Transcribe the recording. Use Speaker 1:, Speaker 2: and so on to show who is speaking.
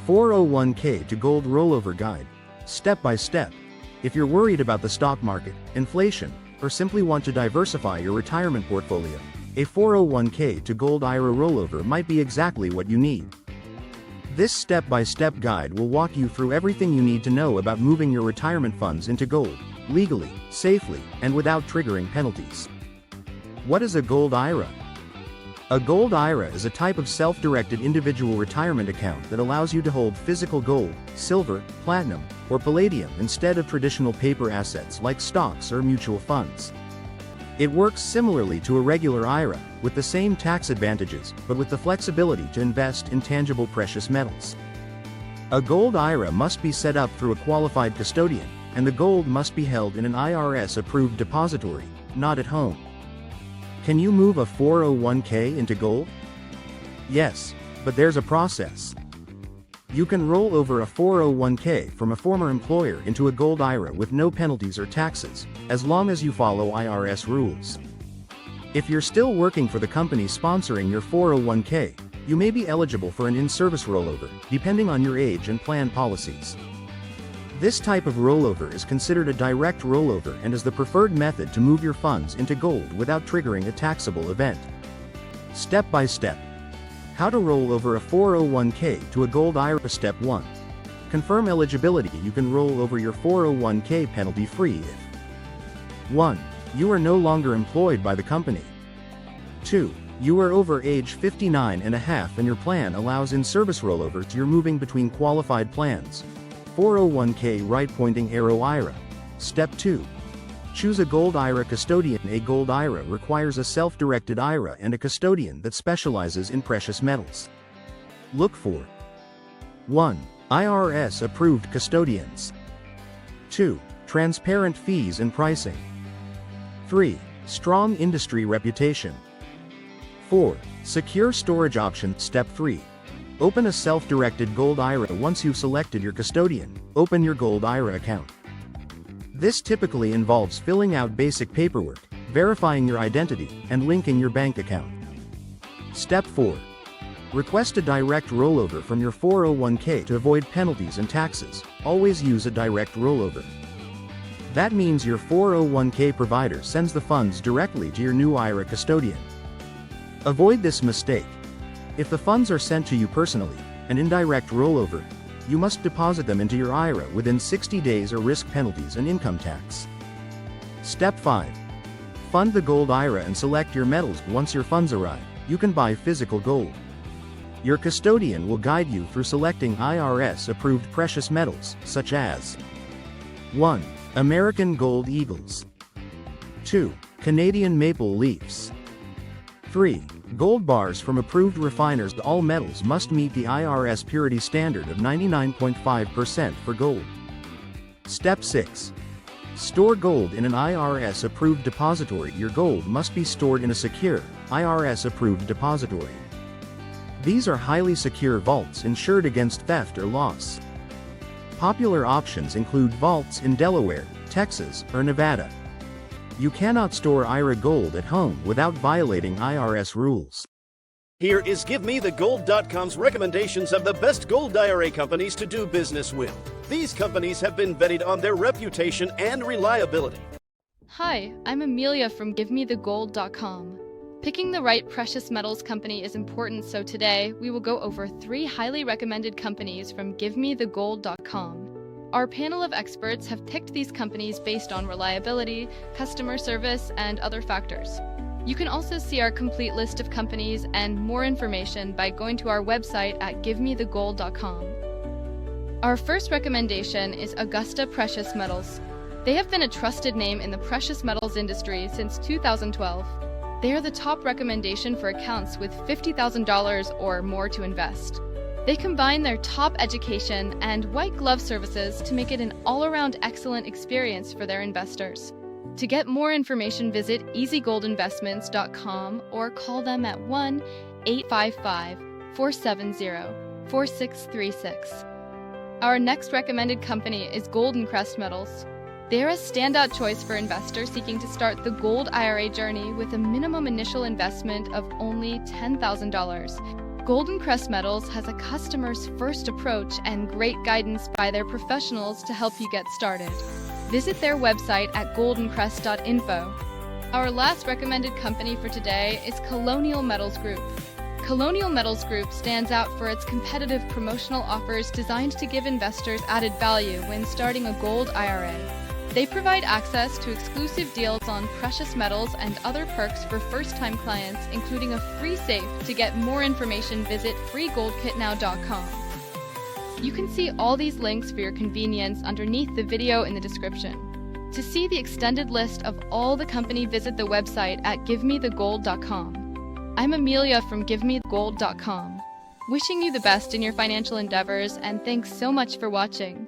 Speaker 1: 401k to Gold Rollover Guide. Step by step. If you're worried about the stock market, inflation, or simply want to diversify your retirement portfolio, a 401k to Gold IRA rollover might be exactly what you need. This step-by-step guide will walk you through everything you need to know about moving your retirement funds into gold, legally, safely, and without triggering penalties. What is a Gold IRA? A Gold IRA is a type of self-directed individual retirement account that allows you to hold physical gold, silver, platinum, or palladium instead of traditional paper assets like stocks or mutual funds. It works similarly to a regular IRA, with the same tax advantages, but with the flexibility to invest in tangible precious metals. A Gold IRA must be set up through a qualified custodian, and the gold must be held in an IRS-approved depository, not at home. Can you move a 401k into gold? Yes, but there's a process. You can roll over a 401k from a former employer into a Gold IRA with no penalties or taxes, as long as you follow IRS rules. If you're still working for the company sponsoring your 401k, you may be eligible for an in-service rollover, depending on your age and plan policies. This type of rollover is considered a direct rollover and is the preferred method to move your funds into gold without triggering a taxable event. Step by step. How to roll over a 401k to a Gold IRA. Step 1. Confirm eligibility. You can roll over your 401k penalty-free if 1. You are no longer employed by the company. 2. You are over age 59 and a half and your plan allows in-service rollovers. You're moving between qualified plans. 401k right-pointing arrow IRA. Step 2. Choose a Gold IRA custodian. A Gold IRA requires a self-directed IRA and a custodian that specializes in precious metals. Look for 1. IRS-approved custodians. 2. Transparent fees and pricing. 3. Strong industry reputation. 4. Secure storage option. Step 3. Open a self-directed Gold IRA. Once you've selected your custodian, open your Gold IRA account. This typically involves filling out basic paperwork, verifying your identity, and linking your bank account. Step 4. Request a direct rollover from your 401k to avoid penalties and taxes. Always use a direct rollover. That means your 401k provider sends the funds directly to your new IRA custodian. Avoid this mistake. If the funds are sent to you personally, an indirect rollover, you must deposit them into your IRA within 60 days or risk penalties and income tax. Step 5. Fund the Gold IRA and select your metals. Once your funds arrive, you can buy physical gold. Your custodian will guide you through selecting IRS-approved precious metals, such as 1. American Gold Eagles. 2. Canadian Maple Leafs. 3. Gold bars from approved refiners. All metals must meet the IRS purity standard of 99.5% for gold. Step 6. Store gold in an IRS-approved depository. Your gold must be stored in a secure, IRS-approved depository. These are highly secure vaults insured against theft or loss. Popular options include vaults in Delaware, Texas, or Nevada. You cannot store IRA gold at home without violating IRS rules.
Speaker 2: Here is GiveMeTheGold.com's recommendations of the best Gold IRA companies to do business with. These companies have been vetted on their reputation and reliability.
Speaker 3: Hi, I'm Amelia from GiveMeTheGold.com. Picking the right precious metals company is important, so today we will go over 3 highly recommended companies from GiveMeTheGold.com. Our panel of experts have picked these companies based on reliability, customer service, and other factors. You can also see our complete list of companies and more information by going to our website at GiveMeTheGold.com. Our first recommendation is Augusta Precious Metals. They have been a trusted name in the precious metals industry since 2012. They are the top recommendation for accounts with $50,000 or more to invest. They combine their top education and white glove services to make it an all-around excellent experience for their investors. To get more information, visit easygoldinvestments.com or call them at 1-855-470-4636. Our next recommended company is Golden Crest Metals. They are a standout choice for investors seeking to start the Gold IRA journey with a minimum initial investment of only $10,000. Golden Crest Metals has a customer's first approach and great guidance by their professionals to help you get started. Visit their website at goldencrest.info. Our last recommended company for today is Colonial Metals Group. Colonial Metals Group stands out for its competitive promotional offers designed to give investors added value when starting a Gold IRA. They provide access to exclusive deals on precious metals and other perks for first-time clients, including a free safe. To get more information, visit freegoldkitnow.com. You can see all these links for your convenience underneath the video in the description. To see the extended list of all the company, visit the website at givemethegold.com. I'm Amelia from givemethegold.com. Wishing you the best in your financial endeavors, and thanks so much for watching.